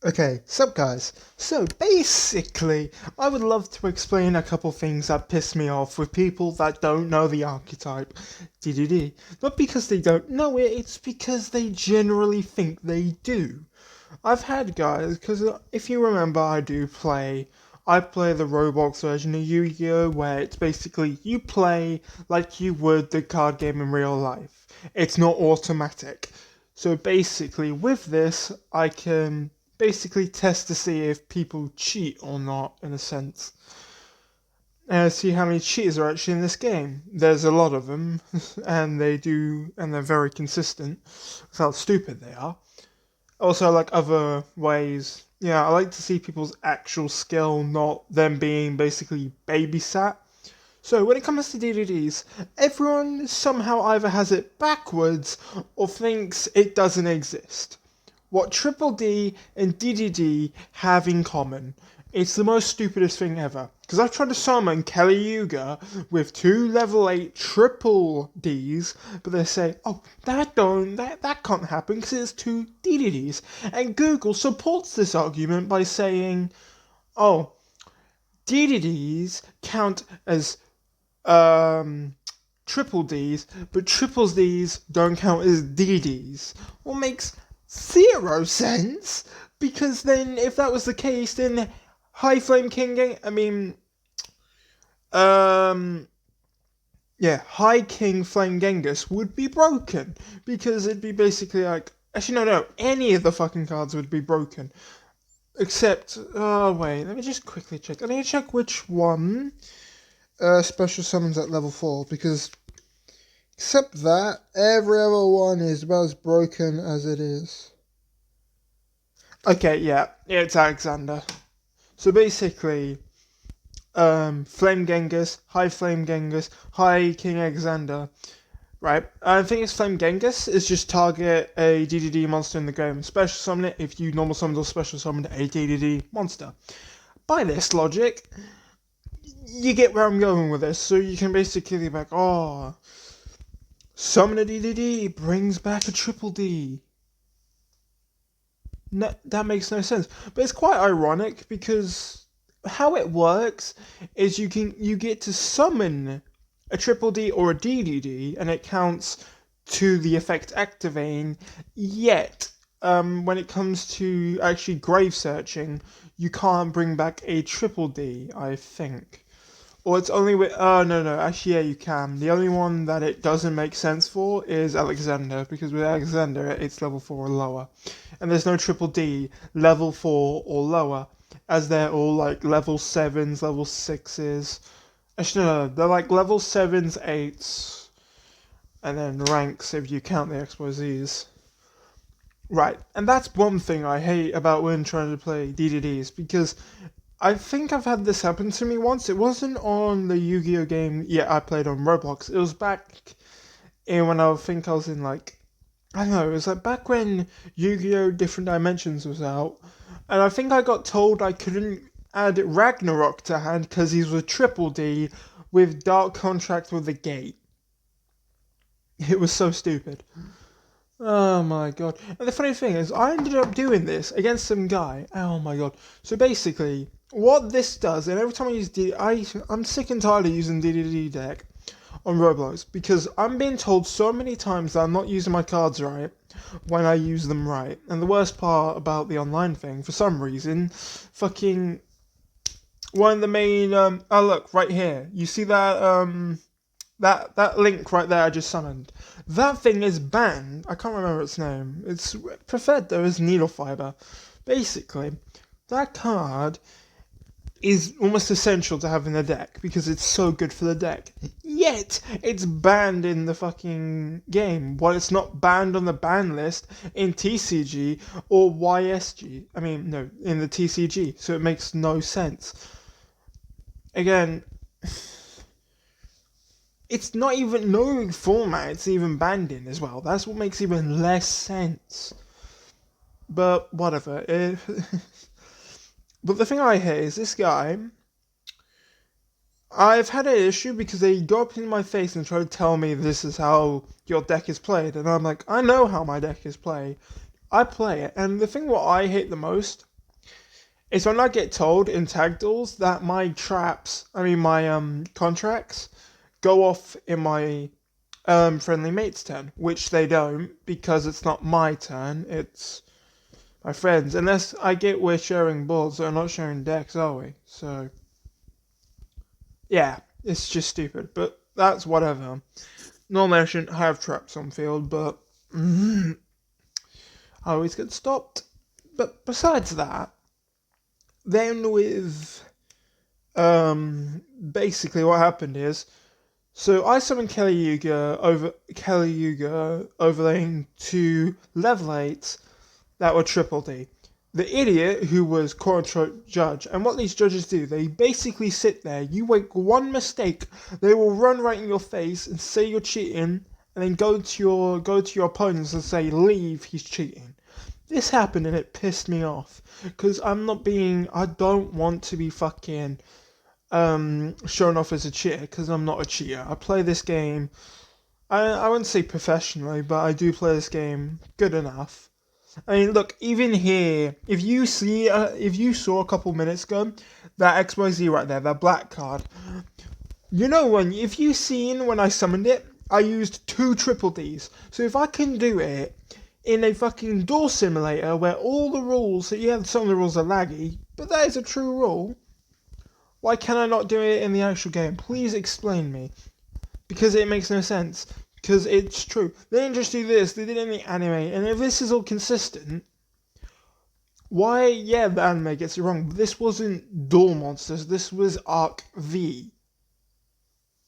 Okay, sup guys. So basically, I would love to explain a couple things that piss me off with people that don't know the archetype. DDD. Not because they don't know it, it's because they generally think they do. I've had guys, because if you remember, I play the Roblox version of Yu-Gi-Oh! Where it's basically you play like you would the card game in real life. It's not automatic. So basically, with this, I can basically test to see if people cheat or not, in a sense. And see how many cheaters are actually in this game. There's a lot of them, and they're very consistent with how stupid they are. Also, like other ways, yeah, I like to see people's actual skill, not them being basically babysat. So, when it comes to DVDs, everyone somehow either has it backwards or thinks it doesn't exist. What Triple D and DDD have in common. It's the most stupidest thing ever. Because I've tried to summon Kelly Yuga with two level 8 triple Ds, but they say, oh, that can't happen because it's two DDDs. And Google supports this argument by saying, oh, DDDs count as triple Ds, but triple Ds don't count as DDs. What makes zero sense? Because then, if that was the case, then High Flame King, um, yeah, High King Flame Genghis would be broken because it'd be basically like, actually no, any of the fucking cards would be broken. Except, oh wait, let me just quickly check. I need to check which one special summons at level 4 because except that, every other one is about as broken as it is. Okay, yeah, it's Alexander. So basically, Flame Genghis, High Flame Genghis, High King Alexander, right? I think it's Flame Genghis is just target a DDD monster in the game, special summon it if you normal summon or special summon a DDD monster. By this logic, you get where I'm going with this, so you can basically be like, oh, summon a DDD brings back a triple D. No, that makes no sense. But it's quite ironic because how it works is you get to summon a triple D or a DDD and it counts to the effect activating. Yet, when it comes to actually grave searching, you can't bring back a triple D. I think. Or it's only with. Oh, no. Actually, yeah, you can. The only one that it doesn't make sense for is Alexander, because with Alexander, it's level 4 or lower. And there's no triple D level 4 or lower, as they're all like level 7s, level 6s. Actually, no, they're like level 7s, 8s, and then ranks if you count the exposees. Right, and that's one thing I hate about when trying to play DDDs, because I think I've had this happen to me once. It wasn't on the Yu-Gi-Oh game yet I played on Roblox. It was back in when I think I was in like, I don't know, it was like back when Yu-Gi-Oh! Different Dimensions was out. And I think I got told I couldn't add Ragnarok to hand because he's with Triple D with Dark Contract with the Gate. It was so stupid. Oh my god. And the funny thing is, I ended up doing this against some guy. Oh my god. So basically, what this does, and every time I use I'm sick and tired of using DDD deck on Roblox because I'm being told so many times that I'm not using my cards right when I use them right. And the worst part about the online thing, for some reason, fucking one of the main, oh look, right here. You see that, that link right there I just summoned. That thing is banned. I can't remember its name. It's preferred though as Needle Fiber. Basically, that card is almost essential to have in the deck because it's so good for the deck. Yet it's banned in the fucking game. While it's not banned on the ban list in TCG or YSG. I mean, no, in the TCG. So it makes no sense. Again, it's not even no format it's even banned in as well. That's what makes even less sense. But whatever. But the thing I hate is this guy. I've had an issue because they go up in my face and try to tell me this is how your deck is played, and I'm like, I know how my deck is played. I play it, and the thing what I hate the most is when I get told in tag duels that my traps, my contracts, go off in my friendly mate's turn, which they don't because it's not my turn, it's my friend's. Unless I get we're sharing boards, so we're not sharing decks, are we? So, yeah, it's just stupid, but that's whatever. Normally I shouldn't have traps on field, but I always get stopped. But besides that, then with basically what happened is, so I summoned Kelly Yuga overlaying to level 8 that were triple D. The idiot who was quote-unquote judge, and what these judges do, they basically sit there, you make one mistake, they will run right in your face and say you're cheating, and then go to your opponents and say, leave, he's cheating. This happened and it pissed me off, because I don't want to be fucking shown off as a cheater, because I'm not a cheater. I play this game, I wouldn't say professionally, but I do play this game good enough. I mean, look, even here, if you saw a couple minutes ago, that XYZ right there, that black card, if you seen when I summoned it, I used 2 triple Ds. So if I can do it in a fucking door simulator where all the rules, some of the rules are laggy, but that is a true rule, why can I not do it in the actual game? Please explain me. Because it makes no sense. Because it's true. They didn't just do this, they did it in the anime. And if this is all consistent, why, yeah, the anime gets it wrong. But this wasn't Duel Monsters, this was Arc V.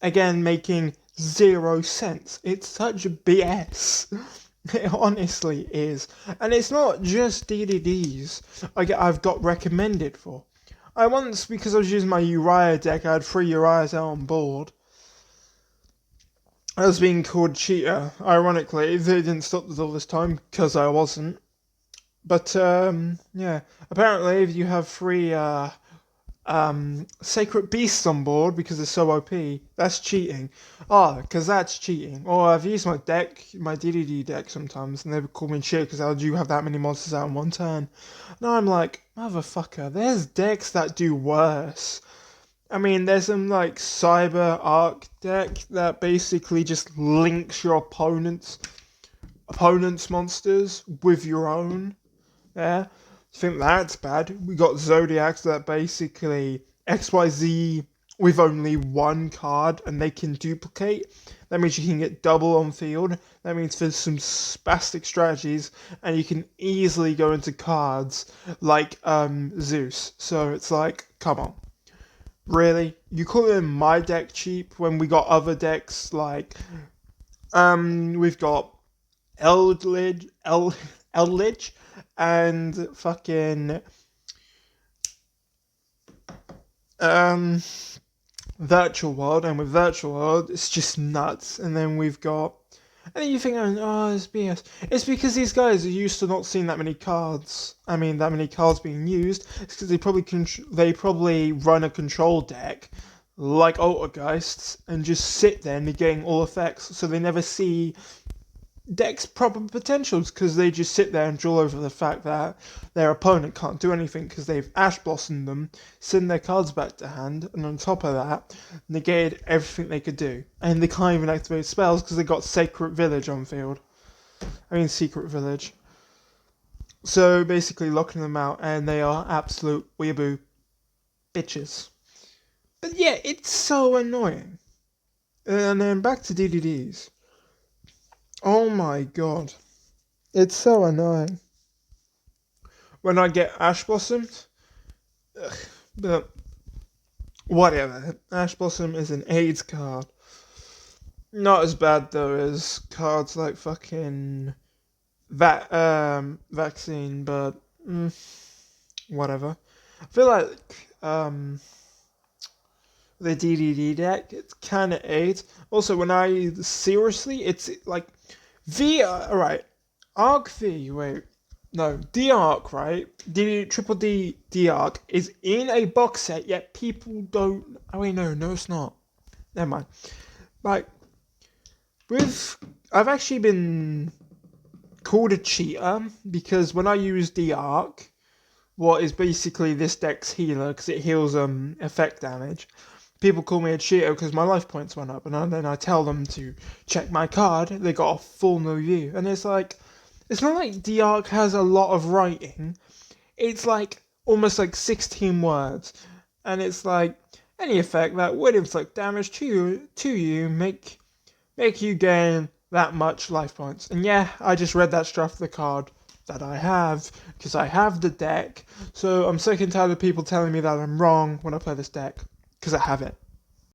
Again, making 0 sense. It's such BS. It honestly is. And it's not just DDDs I've got recommended for. I once, because I was using my Uriah deck, I had 3 Uriahs out on board. I was being called cheater. Ironically, they didn't stop the duel this time, because I wasn't. But, yeah. Apparently, if you have 3, Sacred Beasts on board because it's so OP, that's cheating. Because that's cheating. Or I've used my DDD deck sometimes, and they would call me cheater because how do you have that many monsters out in one turn? And I'm like, motherfucker, there's decks that do worse. I mean, there's some like Cyber Arc deck that basically just links your opponent's monsters with your own. Yeah, I think that's bad. We got Zodiacs that basically XYZ with only 1 card and they can duplicate. That means you can get double on field. That means there's some spastic strategies and you can easily go into cards like Zeus. So it's like, come on. Really? You call in my deck cheap when we got other decks like we've got Eldritch and fucking Virtual World, and with Virtual World it's just nuts. And then we've got, and then you think, oh, it's BS. It's because these guys are used to not seeing that many cards. I mean, that many cards being used. It's because they probably run a control deck like Altergeists and just sit there negating all effects, so they never see decks' proper potentials because they just sit there and drool over the fact that their opponent can't do anything because they've Ash Blossomed them, send their cards back to hand, and on top of that, negated everything they could do. And they can't even activate spells because they got Secret Village on field. Secret Village. So basically locking them out, and they are absolute weeaboo bitches. But yeah, it's so annoying. And then back to DDDs. Oh my god. It's so annoying. When I get Ash Blossomed, but whatever. Ash Blossom is an AIDS card. Not as bad though as cards like fucking Vaccine, but whatever. I feel like the DDD deck, it's kind of AIDS. Also, it's like alright, Arc V, wait, no, D-Arc, right? Triple D D-Arc is in a box set, yet people don't, no, it's not. Never mind. Like, I've actually been called a cheater, because when I use D-Arc, what is basically this deck's healer, because it heals effect damage. People call me a cheater because my life points went up, and then I tell them to check my card. They got a full no view, and it's like, it's not like the arc has a lot of writing. It's like almost like 16 words, and it's like any effect that would inflict damage to you make you gain that much life points. And yeah, I just read that stuff the card that I have because I have the deck. So I'm sick and tired of people telling me that I'm wrong when I play this deck because I have it.